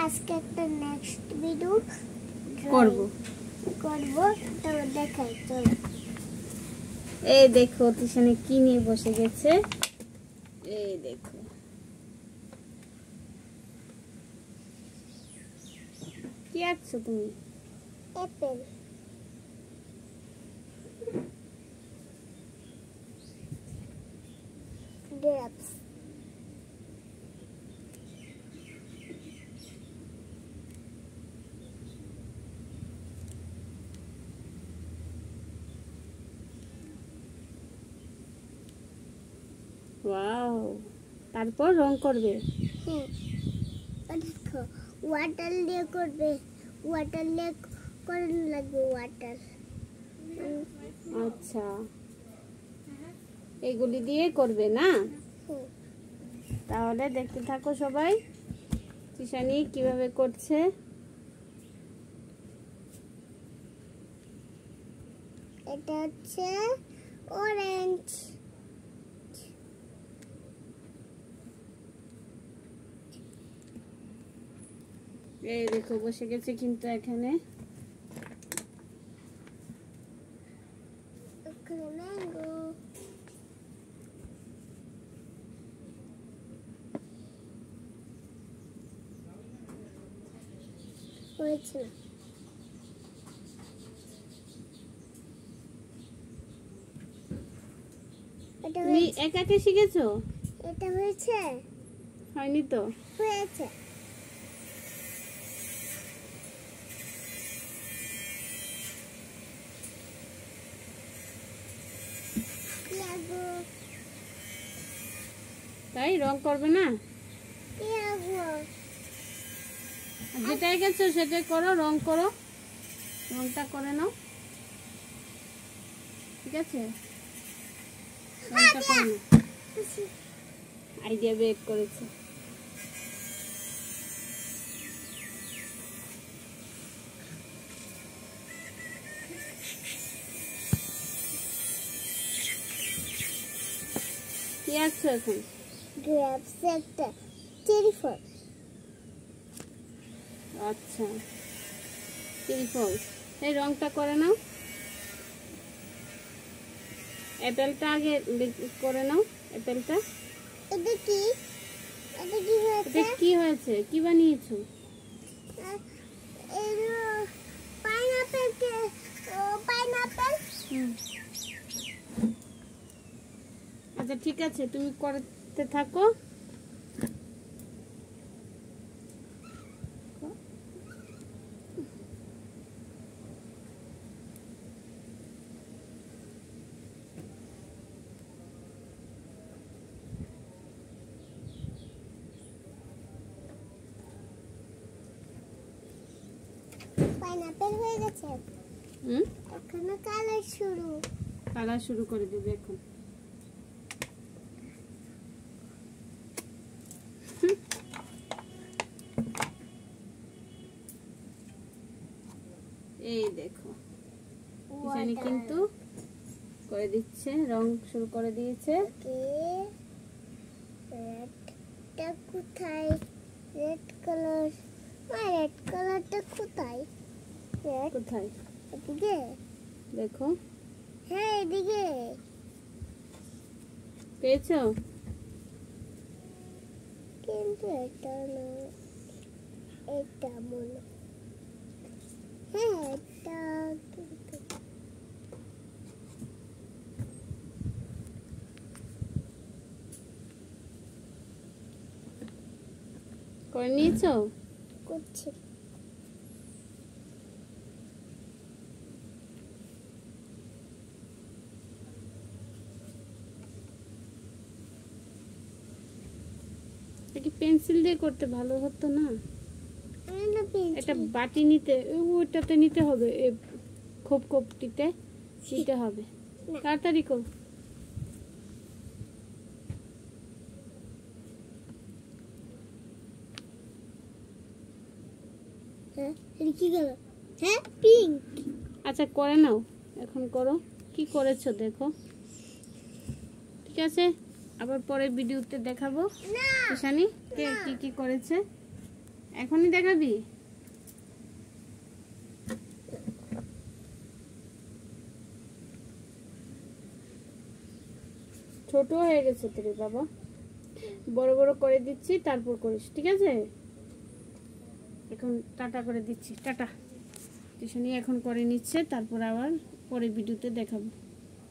আজকে একটা next video করব তো দেখাই চলো। এই দেখো তিশানি কি নিয়ে বসে গেছে, এই দেখো কি আঁকছো তুমি? অ্যাপেল। গ্রেপস। ওয়াও, তারপর রং করবে? হ্যাঁ, দেখো ওয়াটার দিয়ে করবে, ওয়াটার দিয়ে করে লাগবে ওয়াটার। আচ্ছা, এগুলি দিয়ে করবে না? তাহলে দেখতে থাকো সবাই তিশানি কিভাবে করছে। এটা হচ্ছে অরেঞ্জ। এই দেখো বসে গেছে কিন্তু এখানে। ম্যাঙ্গো। হয়েছে না? তুমি একা একা শিখেছো? এটা হয়েছে? হয়নি তো। হয়েছে। তাই রং করবে না? যেটা গেছো সেটাই করো, রং করো, রংটা করে নাও, ঠিক আছে? রংটা করে নাও। আইডিয়া বের করেছে। কি আঁকছো এখন? গ্রেপস একটা চেরি ফল। আচ্ছা, চেরি ফল। এই রংটা করে নাও, অ্যাপেলটা আগে করে নাও। অ্যাপেলটা এটা কি? এটা কি হয়েছে? এটা কি হয়েছে? কি বানিয়েছো? পাইনাপেল। পাইনাপেল। আচ্ছা ঠিক আছে, তুমি করতে থাকো। পাইনাপেল হয়ে গেছে। এখন কালার শুরু করে দেবে এখন। এই দেখো তিশানি কিন্তু করে দিচ্ছে, রং শুরু করে দিয়েছে। রেডটা কোথায়? Red colour. রেড কালারটা কোথায়? কোথায়? এদিকে দেখো। হ্যাঁ এদিকে। পেয়েছো? কিন্তু এটা না, এটা মনে। হ্যাঁ এটা কিন্তু করে নিয়েছো? করছি। কি পেন্সিল দিয়ে করতে ভালো হতো না? এটা বাটি নিতে, ওইটাতে নিতে হবে, খোপ খোপটিতে নিতে হবে। তাড়াতাড়ি কর। হ্যাঁ পিঙ্ক। আচ্ছা করে নাও, এখন করো। কি করেছো দেখো, ঠিক আছে? আবার পরে ভিডিওতে দেখাবো তিশানি কে কি কি করেছে। এখনই দেখাবি? ছোট হয়ে গেছে তোর বাবা, বড় বড় করে দিচ্ছি, তারপর করিস, ঠিক আছে? এখন টাটা করে দিচ্ছি, টাটা। টিউশনি এখন করে নিচ্ছে, তারপর আবার পরে ভিডিওতে দেখাবো।